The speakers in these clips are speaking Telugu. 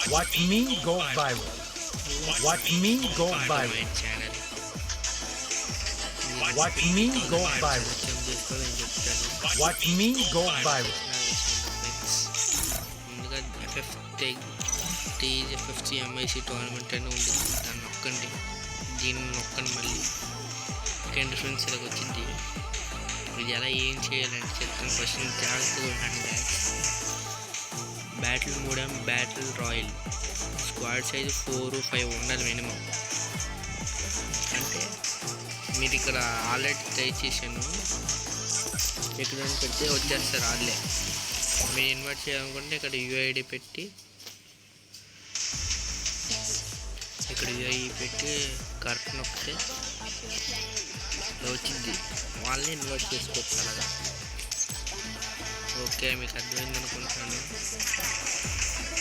Watch me go viral. Watch me go viral. Channel Watch me go viral. చేసుకోవాలని చెప్తాను. Watch me go viral. ముందుగా ఎఫ్ఎఫ్సి ఎంఐసి టోర్నమెంట్ అని ఉంది, దాన్ని నొక్కండి. దీన్ని నొక్కండి. మళ్ళీ సెకండ్ ఫ్రెండ్స్ ఇలాగ వచ్చింది. ఇది ఎలా ఏం చేయాలంటే చెప్తాను. ఫస్ట్ జాగ్రత్తగా ఉండండి guys. Battle modem battle royal squad size 4-5 ఉండాలి మినిమం. అంటే మీరు ఇక్కడ ఆల్రెడీ ట్రై చేశాను, ఇక్కడ పెడితే వచ్చేస్తారు వాళ్ళే. మీరు ఇన్వైట్ చేయాలనుకుంటే ఇక్కడ యూఐడి పెట్టి, ఇక్కడ యూఐ పెట్టి కరెక్ట్ నొక్కితే వచ్చింది, వాళ్ళని ఇన్వైట్ చేసుకోవచ్చు అలాగా. ఓకే, మీకు అర్థమైంది అనుకుంటున్నాను.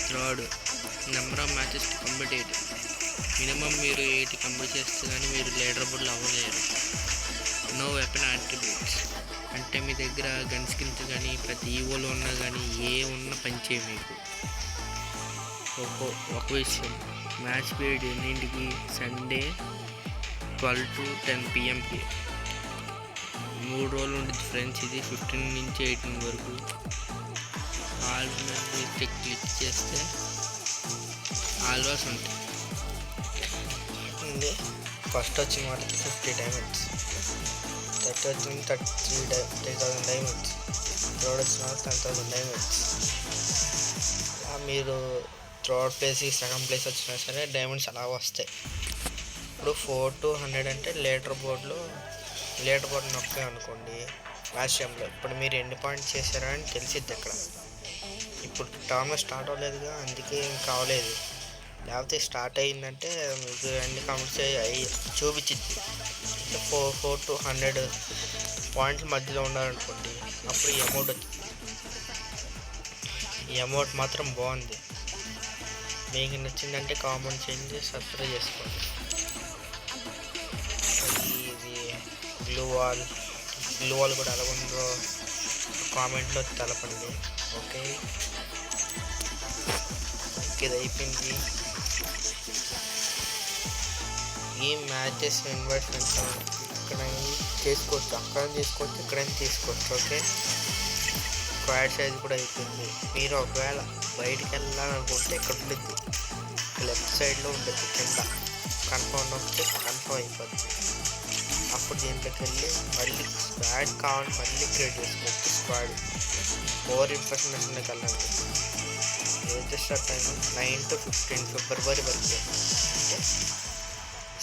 Third number of matches complete. Minimum మీరు 8 కంప్లీట్ చేస్తే కానీ మీరు లీడర్ బోర్డులో అవ్వలేరు. నో వెపన్ అట్రిబ్యూట్స్ అంటే మీ దగ్గర గన్ స్కిన్స్ కానీ ప్రతి ఈవోలు ఉన్నా కానీ ఏ ఉన్నా పనిచేయ మీకు. ఒక విషయం, మ్యాచ్ పీరియడ్ ఎన్నింటికి? సండే 12 to 10 PM కి 3 రోజులు ఉంటుంది ఫ్రెండ్స్. ఇది 15 నుంచి 18 వరకు. ఆల్ క్లిక్ చేస్తే ఆల్వాస్ ఉంటాయి. ఫస్ట్ వచ్చిన వాటికి 50 డైమండ్స్, 30 వచ్చిన 30,000 డైమండ్స్, థర్డ్ వచ్చిన 10,000 డైమండ్స్. మీరు థర్డ్ ప్లేస్కి సెకండ్ ప్లేస్ వచ్చినా సరే డైమండ్స్ అలా వస్తాయి. ఇప్పుడు 4 to 100 అంటే లీడర్ బోర్డు నొక్కే అనుకోండి లాస్ట్ టైంలో. ఇప్పుడు మీరు ఎన్ని పాయింట్స్ చేశారా అని తెలిసిద్ది అక్కడ. ఇప్పుడు టర్మ్ స్టార్ట్ అవ్వలేదుగా, అందుకే ఏం కావలేదు. లేకపోతే స్టార్ట్ అయ్యిందంటే మీకు అన్ని కంప్లీట్ అయ్యి చూపించిద్ది. 4 to 100 పాయింట్స్ మధ్యలో ఉండాలనుకోండి, అప్పుడు ఈ అమౌంట్ వచ్చింది. ఈ అమౌంట్ మాత్రం బాగుంది. మీకు నచ్చిందంటే కామెంట్ చేయండి, సబ్స్క్రైబ్ చేసుకోండి. ఇది గ్లూ వాల్ కూడా ఎలా ఉందో కామెంట్లో తెలపండి. ఓకే, ఇది అయిపోయింది. ఈ మ్యాచెస్ ఇన్వైట్ ఫ్రెండ్స్ ఇక్కడ చేసుకోవచ్చు, అక్కడ చేసుకోవచ్చు, ఇక్కడైనా తీసుకోవచ్చు. ఓకే, స్క్వాడ్ సైజ్ కూడా అయిపోయింది. మీరు ఒకవేళ బయటికి వెళ్ళాలనుకుంటే ఇక్కడ ఉంటుంది, లెఫ్ట్ సైడ్లో ఉంటుంది కింద. కన్ఫర్మ్ వస్తే కన్ఫర్మ్ అయిపోద్ది. అప్పుడు దీంట్లోకి వెళ్ళి మళ్ళీ స్క్వాడ్ కావాలి, మళ్ళీ క్రియేట్ చేసుకోవచ్చు. స్క్వాడ్ మోర్ ఇన్ఫర్మేషన్లోకి వెళ్ళండి. రిజిస్టర్ టైం 9 to 15 ఫిబ్రవరి వరకు, అంటే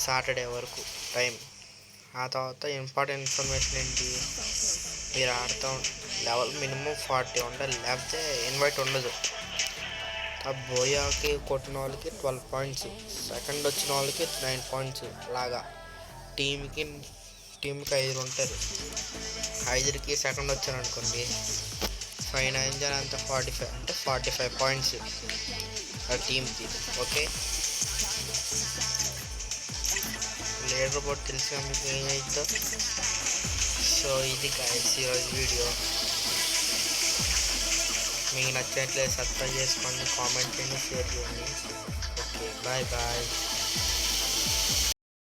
సాటర్డే వరకు టైం. ఆ తర్వాత ఇంపార్టెంట్ ఇన్ఫర్మేషన్ ఏంటి, మీరు ఆడుతూ లెవెల్ మినిమం 40 ఉండాలి, లేకపోతే ఇన్వైట్ ఉండదు. ఆ బోయాకి కొట్టిన వాళ్ళకి 12 పాయింట్స్, సెకండ్ వచ్చిన వాళ్ళకి 9 పాయింట్స్. అలాగా టీంకి 5 ఉంటారు. 5కి సెకండ్ వచ్చారు అనుకోండి, 5 9 అంతా 45, అంటే 45 పాయింట్స్ ఆ టీంకి. ఓకే, లీడర్ బోర్డ్ తెలిసి మీకు ఏమైందో. సో ఇది గైస్ ఈరోజు వీడియో. మీకు నచ్చినట్లయితే సబ్స్క్రైబ్ చేసుకోండి, కామెంట్ చేయండి, షేర్ చేయండి. Okay, bye bye.